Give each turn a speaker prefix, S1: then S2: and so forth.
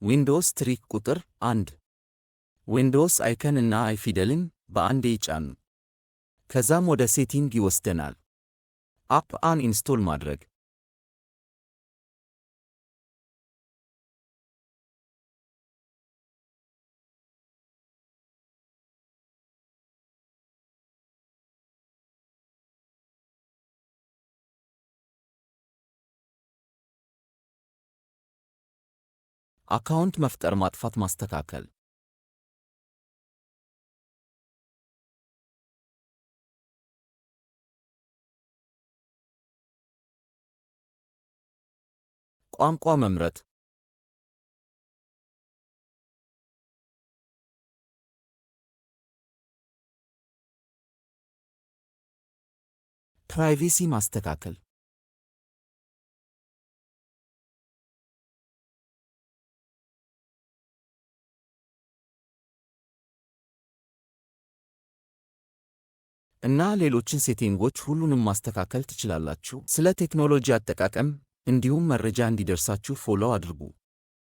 S1: ዊንዶዎስ ትሪክ ቁጥር 1 ዊንዶዎስ አይከን እና አይ ፊደልን በአንዴ ይጫኑ። ከዛም ወደ ሴቲንግ ይወስደናል። አፕ አን ኢንስቶል ማድረግ። አካውንት መፍጠር፣ ማጥፋት፣ ማስተካከል። ቋንቋ መምረጥ። ፕራይቬሲ ማስተካከል። እና ሌሎችን ሴቲንጎች ሁሉንም ማስተካከል ትችላላችሁ። ስለ ቴክኖሎጂ አጠቃቀም እንዲሁም መረጃ እንዲደርሳችሁ ፎሎው አድርጉ።